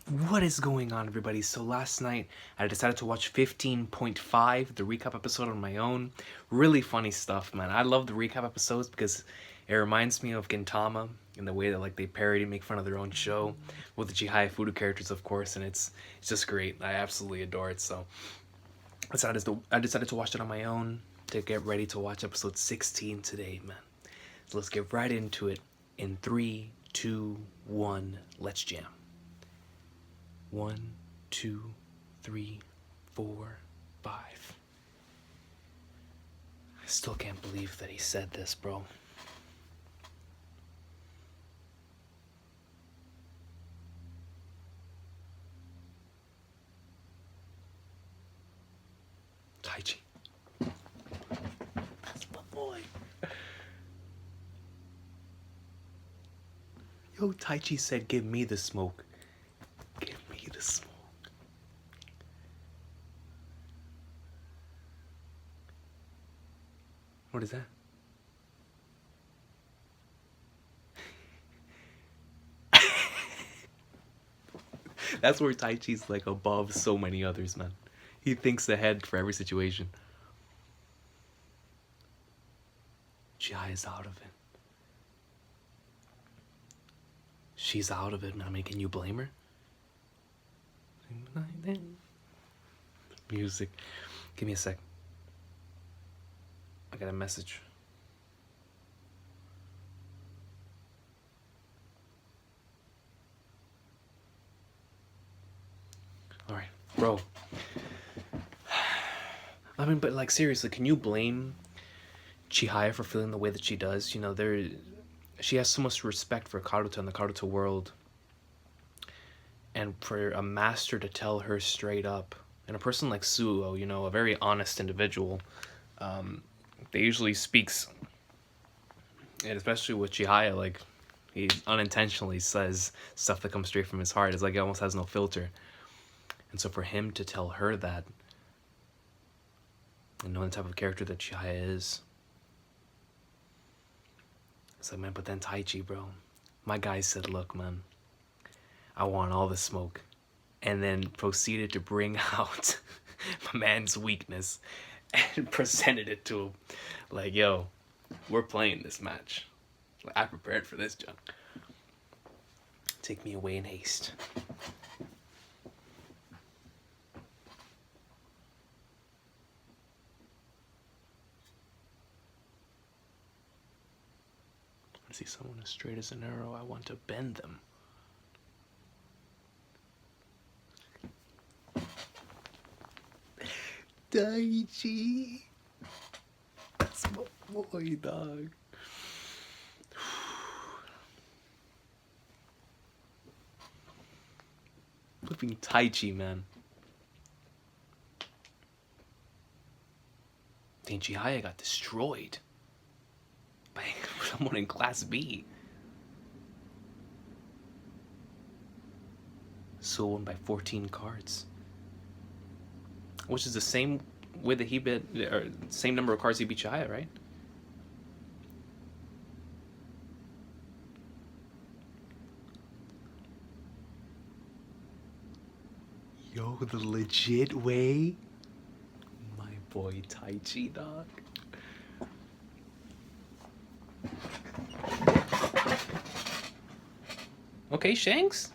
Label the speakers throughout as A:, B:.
A: What is going on, everybody? So last night I decided to watch 15.5, the recap episode on my own. Really funny stuff, man. I love the recap episodes because it reminds me of Gintama in the way that like they parody, make fun of their own show with the Chihayafuru characters, of course, and it's just great. I absolutely adore it. So I decided to watch it on my own to get ready to watch episode 16 today, man. So let's get right into it. In 3, 2, 1, let's jam. 1, 2, 3, 4, 5. I still can't believe that he said this, bro. Taichi. That's my boy. Yo, Taichi said, give me the smoke. Give me the smoke. What is that? That's where Taichi's like above so many others, man. He thinks ahead for every situation. Chihaya is out of it. She's out of it, man. I mean, can you blame her? Music. Give me a sec. I got a message. Alright, bro. I mean, but like seriously, can you blame Chihaya for feeling the way that she does? You know, she has so much respect for Karuta and the Karuta world. And for a master to tell her straight up, and a person like Suo, you know, a very honest individual, they usually speaks, and especially with Chihaya, like, he unintentionally says stuff that comes straight from his heart. It's like he almost has no filter. And so for him to tell her that, and know the type of character that Chihaya is, it's like, man, but then Taichi, bro. My guy said, look, man, I want all the smoke. And then proceeded to bring out my man's weakness and presented it to him. Like, yo, we're playing this match. Like, I prepared for this, John. Take me away in haste. I see someone as straight as an arrow. I want to bend them. Daichi. That's my boy, dog. Flipping Taichi, man. Dang, Chihaya got destroyed by someone in Class B. So won by 14 cards. Which is the same way that he beat, or same number of cards he beat Chihaya, right? Yo, the legit way? My boy Taichi, dog. Okay, Shanks?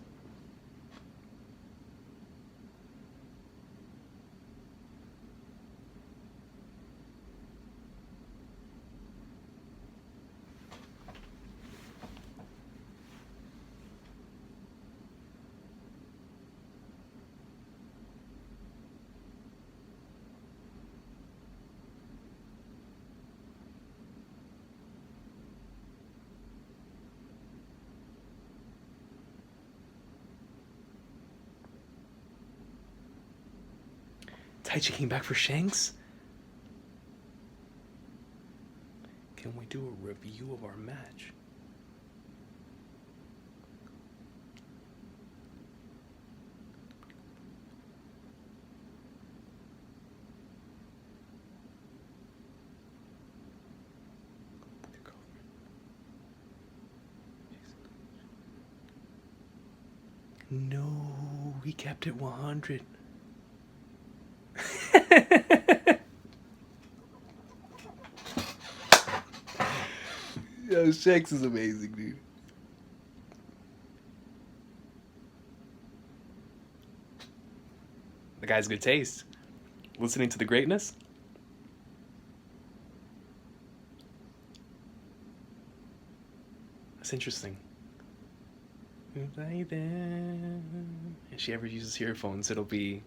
A: Taichi came back for Shanks? Can we do a review of our match? No. he kept it 100. Yo, Shanks is amazing, dude. The guy's good taste. Listening to the greatness. That's interesting. If she ever uses earphones, it'll be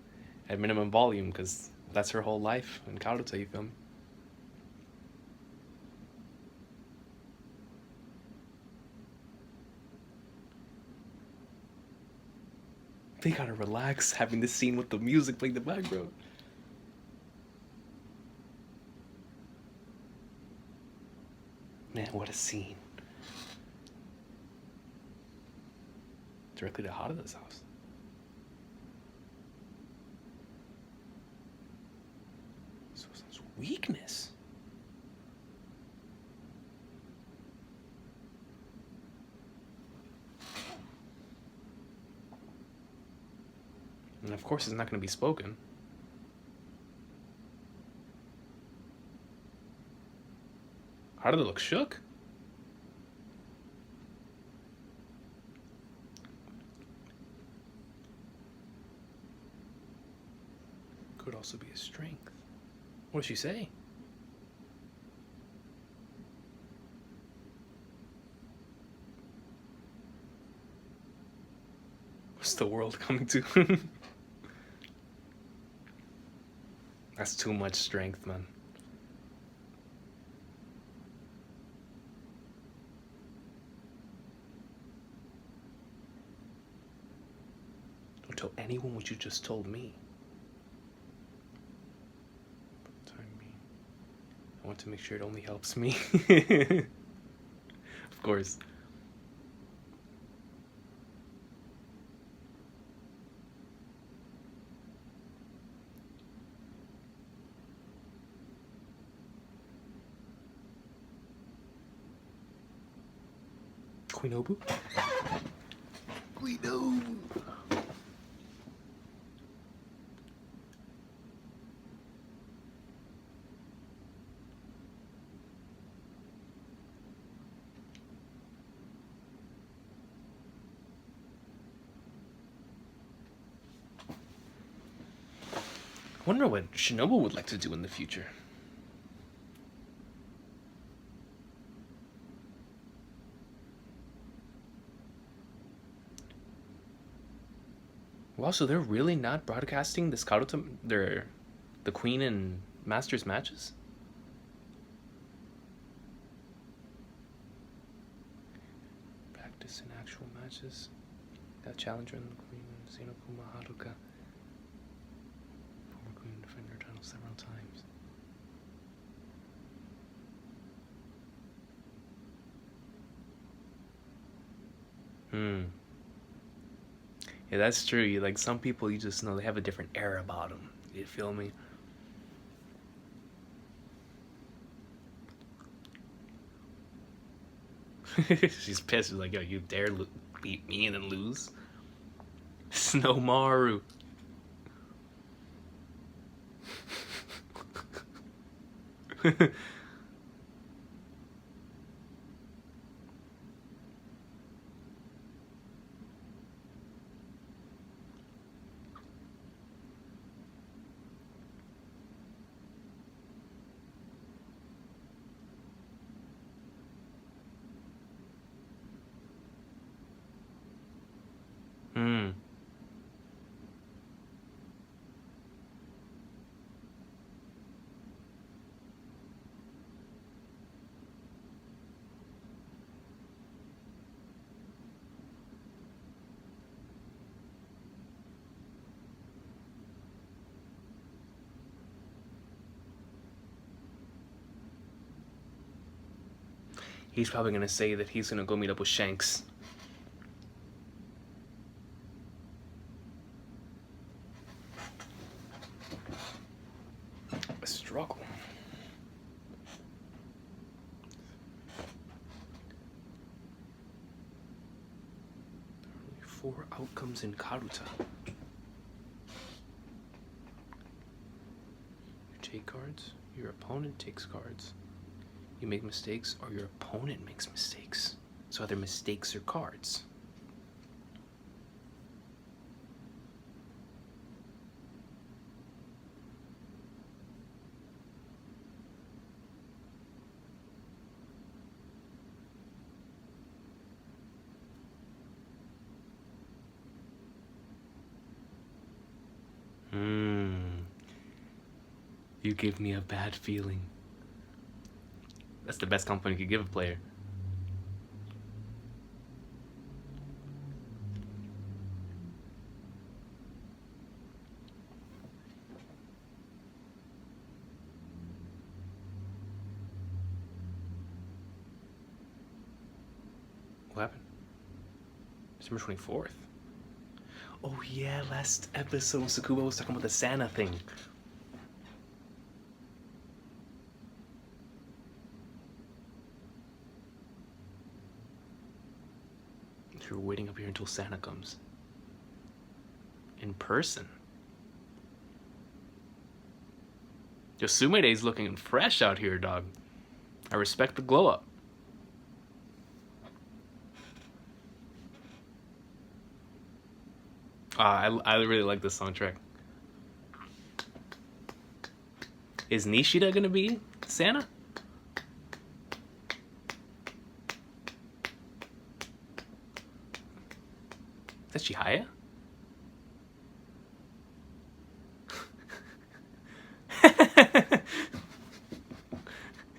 A: at minimum volume because that's her whole life in Karuta, you feel me? They gotta relax having this scene with the music playing in the background. Man, what a scene. Directly to Haruda's house. So it's weakness. And of course it's not going to be spoken. Haruda looks shook. Could also be a strength. What did she say? What's the world coming to? That's too much strength, man. Don't tell anyone what you just told me. I want to make sure it only helps me. Of course. Queen Obu? Queen Obu! I wonder what Shinobu would like to do in the future. Wow, so they're really not broadcasting this Karuta, the Queen and Masters matches? Practice in actual matches. That challenger and the Queen and Senokuma Haruka. Former Queen defended her title several times. Yeah, that's true. You like some people, you just know they have a different air about them. You feel me? She's pissed. She's like, yo, you dare beat me and then lose? Snowmaru. He's probably gonna say that he's gonna go meet up with Shanks. A struggle. 4 outcomes in Karuta. take cards, your opponent takes cards. You make mistakes, or your opponent makes mistakes. So either mistakes or cards. You give me a bad feeling. That's the best compliment you could give a player. What happened? December 24th. Oh yeah, last episode Sakuba was talking about the Santa thing. You're waiting up here until Santa comes. In person. Yosumide's looking fresh out here, dog. I respect the glow up. I really like this soundtrack. Is Nishida gonna be Santa? Is that Chihaya?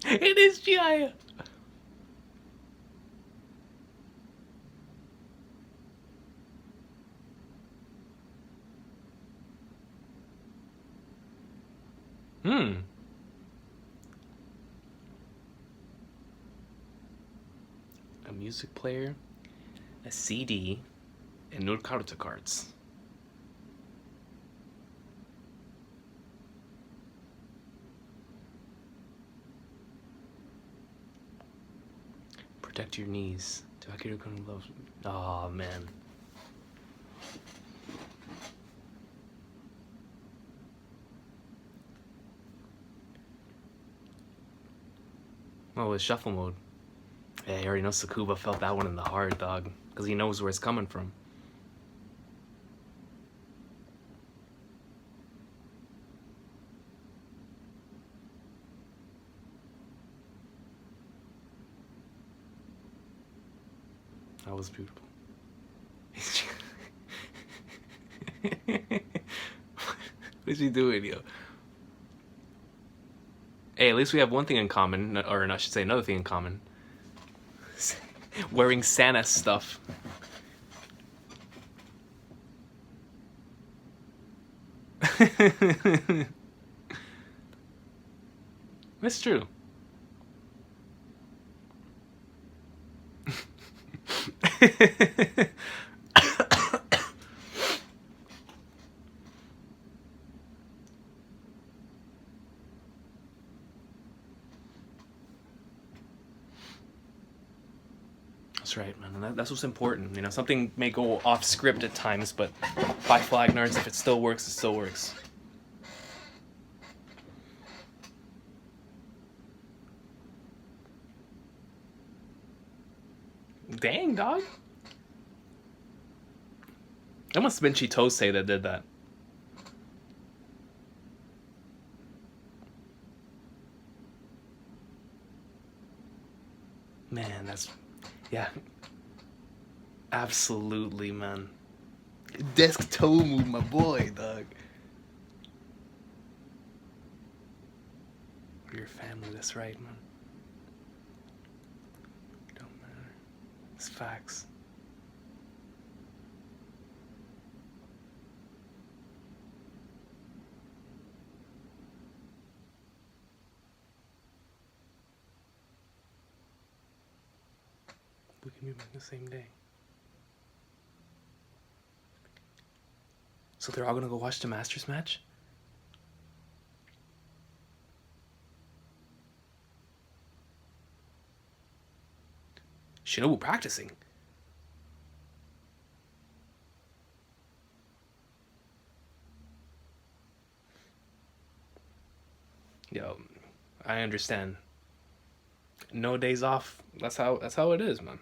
A: It is Chihaya. A music player, a CD, and no Karuta cards. Protect your knees. Takeru-kun loves. Oh man. Oh, it's shuffle mode. Yeah, I already know Sakuba felt that one in the heart, dog. Because he knows where it's coming from. That was beautiful. What is he doing, yo? Hey, at least we have one thing in common, or I should say another thing in common. Wearing Santa stuff. That's true. That's right, man. And that's what's important. You know, something may go off script at times, but by flag nerds, if it still works, it still works. Dang, dog. That must have been Chitose that did that. Man, that's... Yeah. Absolutely, man. Desk toe move, my boy, dog. For your family, that's right, man. Don't matter. It's facts. We can be back the same day. So they're all gonna go watch the Masters match? Shinobu practicing. Yo, I understand. No days off. That's how it is, man.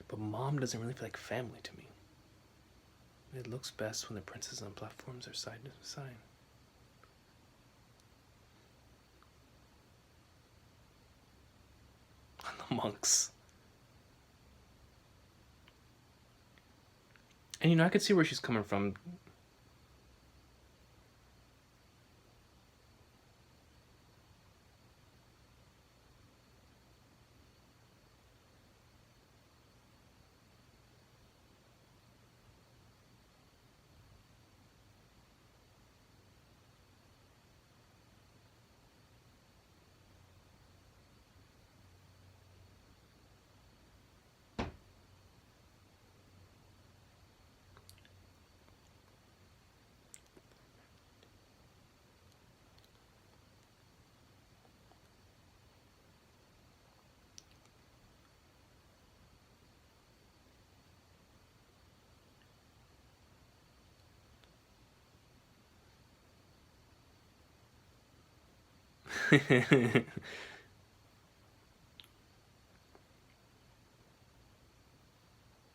A: But mom doesn't really feel like family to me. It looks best when the princes on platforms are side to side. The monks. And I could see where she's coming from.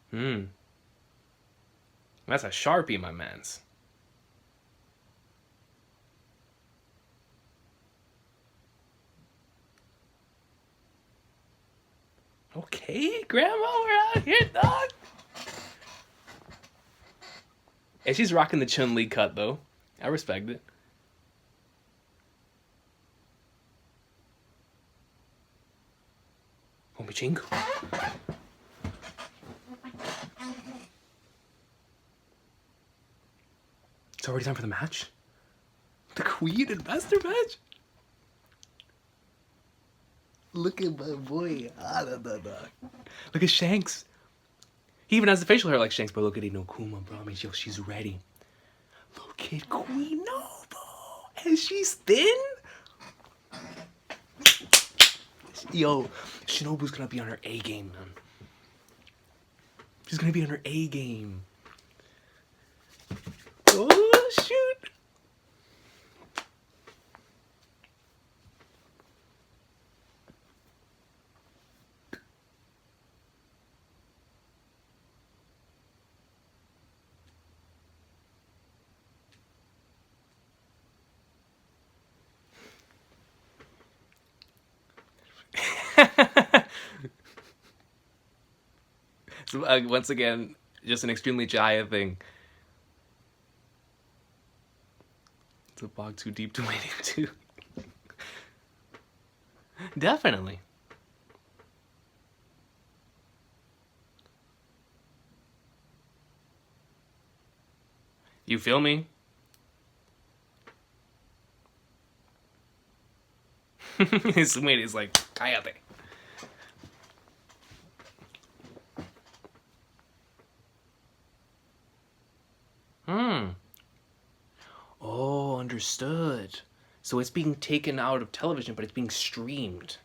A: Hmm. That's a Sharpie, my mans. Okay, Grandma, we're out here, dog. And she's rocking the Chun-Li cut, though. I respect it. Homichingo. It's already time for the match? The Queen and Master match? Look at my boy. Look at Shanks. He even has the facial hair like Shanks, but look at Inokuma, bro. I mean, she's ready. Look at Queen Novo. And she's thin? Yo, Shinobu's gonna be on her A game, man. She's gonna be on her A game. Oh, shoot. So, once again, just an extremely Chihaya thing. It's a bog too deep to wade into. Definitely. You feel me? His mate is like, Kayate. Oh, understood. So it's being taken out of television, but it's being streamed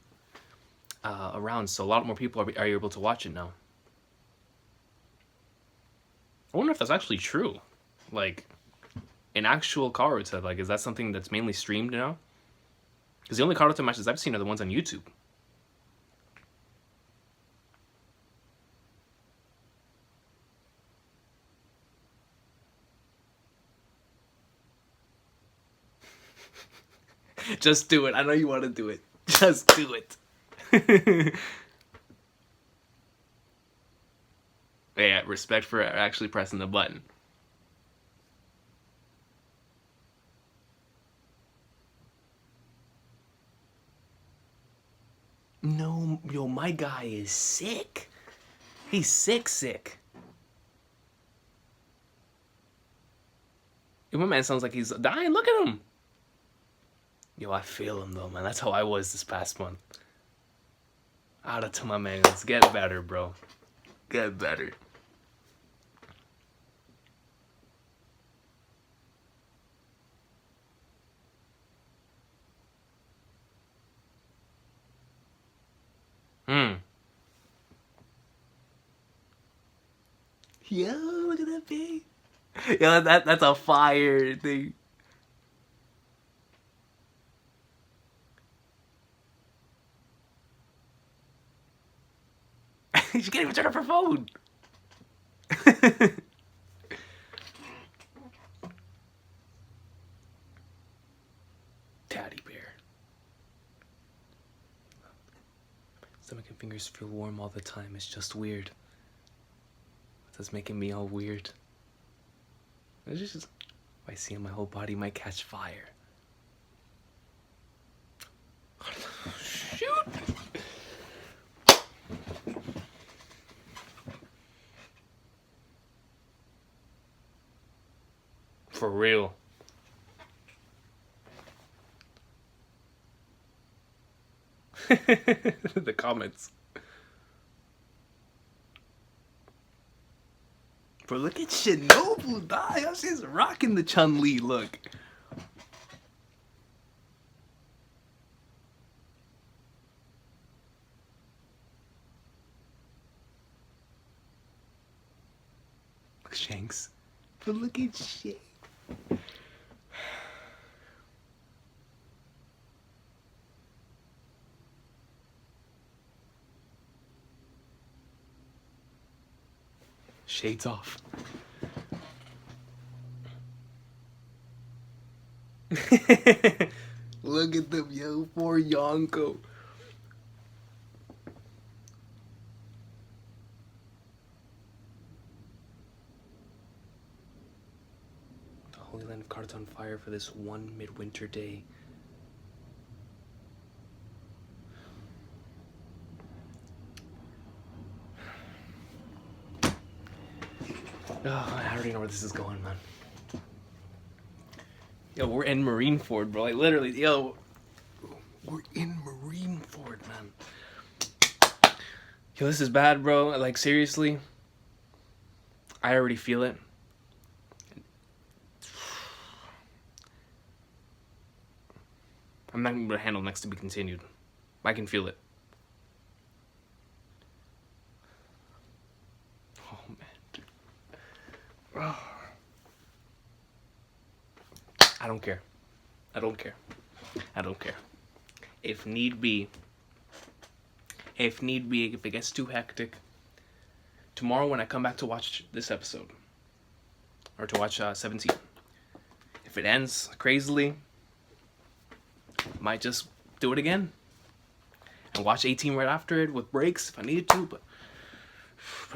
A: around. So a lot more people are able to watch it now. I wonder if that's actually true. Like, in actual Karuta, like, is that something that's mainly streamed now? Because the only Karuta matches I've seen are the ones on YouTube. Just do it. I know you want to do it. Just do it. Yeah, respect for actually pressing the button. No, yo, my guy is sick. He's sick. Yo, my man sounds like he's dying. Look at him. Yo, I feel him though, man. That's how I was this past month. Out to my man. Let's get better, bro. Get better. Yo, look at that thing. Yo, that's a fire thing. She can't even turn off her phone. Teddy bear. Stomach and fingers feel warm all the time. It's just weird. That's making me all weird. It's just, if I see my whole body might catch fire. Shoot! For real. The comments. Bro, look at Shinobu, dog. She's rocking the Chun-Li look. Shanks. But look at Shanks. Shades off. Look at them, yo, poor Yonko. The Holy Land of Cards on fire for this one midwinter day. Oh, I already know where this is going, man. Yo, we're in Marineford, bro. Like, literally, yo. We're in Marineford, man. Yo, this is bad, bro. Like, seriously. I already feel it. I'm not going to handle next to be continued. I can feel it. Oh, man. Oh. I don't care. I don't care. I don't care. If need be, if it gets too hectic, tomorrow when I come back to watch this episode, or to watch 17, if it ends crazily, might just do it again and watch 18 right after it with breaks if I needed to. But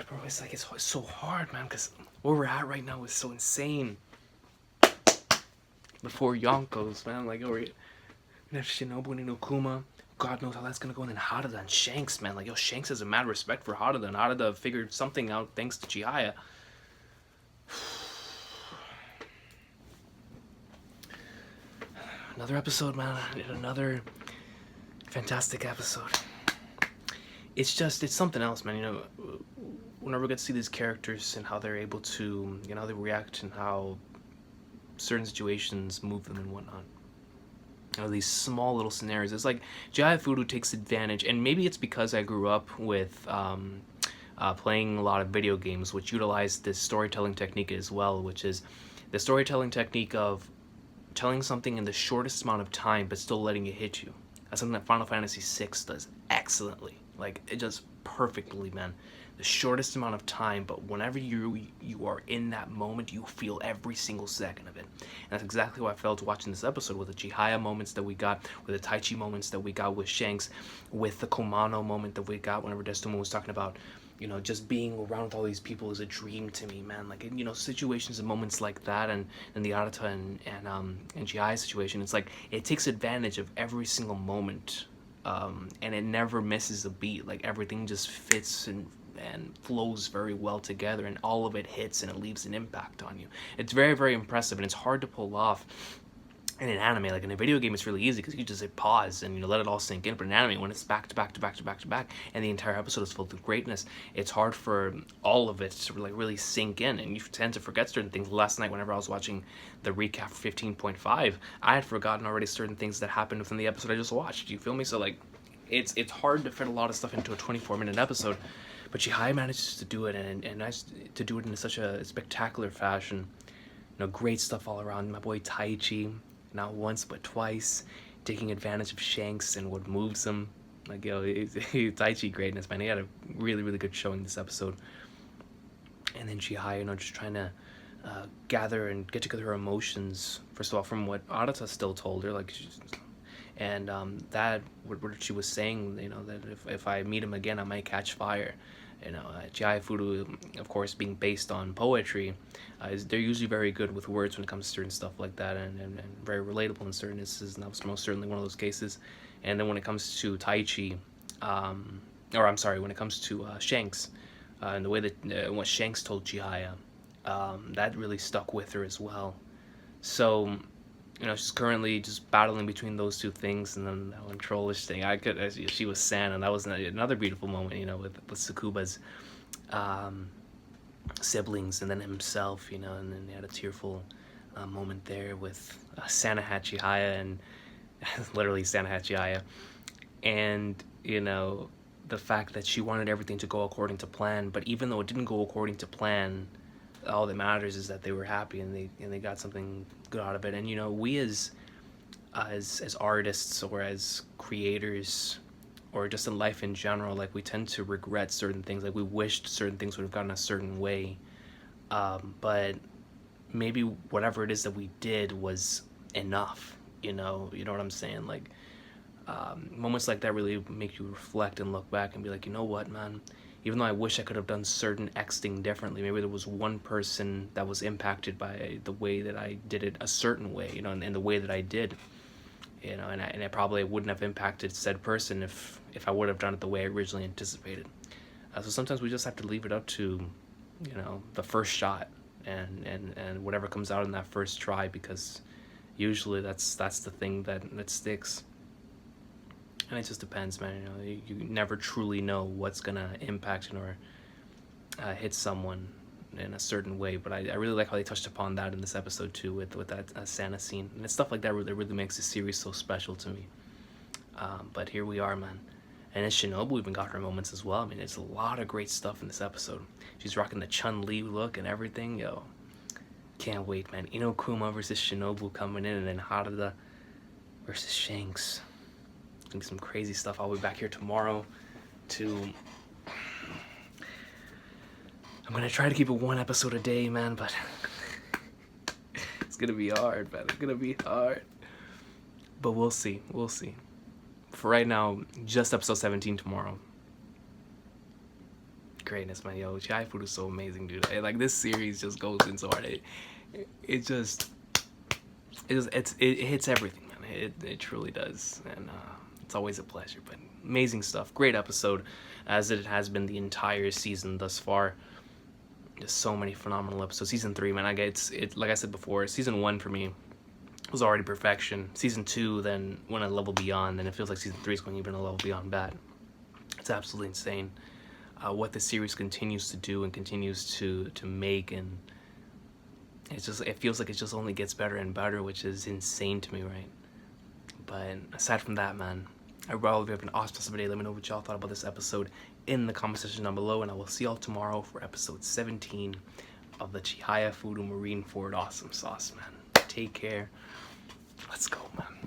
A: bro, it's like it's so hard, man, because where we're at right now is so insane. The 4 Yonkos, man, like, we have Shinobu and Inokuma. God knows how that's gonna go. And then Harada and Shanks, man. Like, yo, Shanks has a mad respect for Harada, and Harada figured something out thanks to Chihaya. Another episode, man. Another fantastic episode. It's something else, man. You know, whenever we get to see these characters and how they're able to, you know, how they react and how certain situations move them and whatnot. You know, these small little scenarios. It's like Chihayafuru takes advantage, and maybe it's because I grew up with playing a lot of video games, which utilize this storytelling technique as well, which is the storytelling technique of telling something in the shortest amount of time, but still letting it hit you. That's something that Final Fantasy VI does excellently. Like, it does perfectly, man. The shortest amount of time, but whenever you are in that moment, you feel every single second of it. And that's exactly what I felt watching this episode, with the Chihaya moments that we got, with the Taichi moments that we got with Shanks, with the Komano moment that we got whenever Destuma was talking about, you know, just being around with all these people is a dream to me, man. Like, you know, situations and moments like that, and the Arata and Chihaya situation, it's like, it takes advantage of every single moment, and it never misses a beat. Like, everything just fits and flows very well together, and all of it hits and it leaves an impact on you. It's very, very impressive, and it's hard to pull off in an anime. Like, in a video game, it's really easy because you just hit pause and, you know, let it all sink in. But in an anime, when it's back to back to back to back to back, and the entire episode is filled with greatness, it's hard for all of it to like really sink in, and you tend to forget certain things. Last night, whenever I was watching the recap for 15.5, I had forgotten already certain things that happened within the episode I just watched. You feel me? So, like, it's hard to fit a lot of stuff into a 24-minute episode, but Chihaya manages to do it, and nice to do it in such a spectacular fashion. You know, great stuff all around. My boy Taichi, not once but twice, taking advantage of Shanks and what moves him. Like, yo, Taichi greatness, man. He had a really, really good showing this episode. And then Chihaya, you know, just trying to gather and get together her emotions. First of all, from what Arata still told her, like, and that what she was saying, you know, that if I meet him again, I might catch fire. You know, Chihayafuru, of course, being based on poetry, they're usually very good with words when it comes to certain stuff like that, and very relatable in certain instances, and that was most certainly one of those cases. And then when it comes to Taichi, or I'm sorry, when it comes to Shanks, and the way that what Shanks told Chihaya, that really stuck with her as well. So, you know, she's currently just battling between those two things, and then that one trollish thing. She was San, and that was another beautiful moment, you know, with Tsukuba's siblings, and then himself, you know, and then they had a tearful moment there with Santa Hat Chihaya, and literally Santa Hat Chihaya, and, you know, the fact that she wanted everything to go according to plan, but even though it didn't go according to plan, all that matters is that they were happy and they got something good out of it. And, you know, we as artists or as creators or just in life in general, like, we tend to regret certain things. Like, we wished certain things would have gone a certain way, but maybe whatever it is that we did was enough. You know what I'm saying? Like, moments like that really make you reflect and look back and be like, you know what, man, even though I wish I could have done certain X thing differently, maybe there was one person that was impacted by the way that I did it a certain way, you know, and the way that I did, you know, and I probably wouldn't have impacted said person if I would have done it the way I originally anticipated. So sometimes we just have to leave it up to, you know, the first shot and whatever comes out in that first try, because usually that's the thing that sticks. And it just depends, man. You know, you never truly know what's gonna impact or hit someone in a certain way. But I really like how they touched upon that in this episode too, with that Santa scene, and it's stuff like that really makes the series so special to me. But here we are, man. And as Shinobu even got her moments as well. I mean, there's a lot of great stuff in this episode. She's rocking the Chun-Li look and everything, yo. Can't wait, man. Inokuma versus Shinobu coming in, and then Harada versus Shanks. Gonna be some crazy stuff. I'll be back here tomorrow I'm gonna try to keep it one episode a day, man, but it's gonna be hard, man. It's gonna be hard. But we'll see. For right now, just episode 17 tomorrow. Greatness, man. Yo, Chihayafuru is so amazing, dude. Like, this series just goes in so hard. It hits everything, man. It truly does. And it's always a pleasure. But amazing stuff. Great episode, as it has been the entire season thus far. Just so many phenomenal episodes. Season 3, man, like I said before, season 1 for me was already perfection. Season 2 then went a level beyond, and it feels like season 3 is going even a level beyond that. It's absolutely insane what the series continues to do and continues to make, and it feels like it just only gets better and better, which is insane to me, right? But aside from that, man, I hope you have an awesome day. Let me know what y'all thought about this episode in the comment section down below, and I will see y'all tomorrow for episode 17 of the Chihayafuru Marine Ford Awesome Sauce, man. Take care. Let's go, man.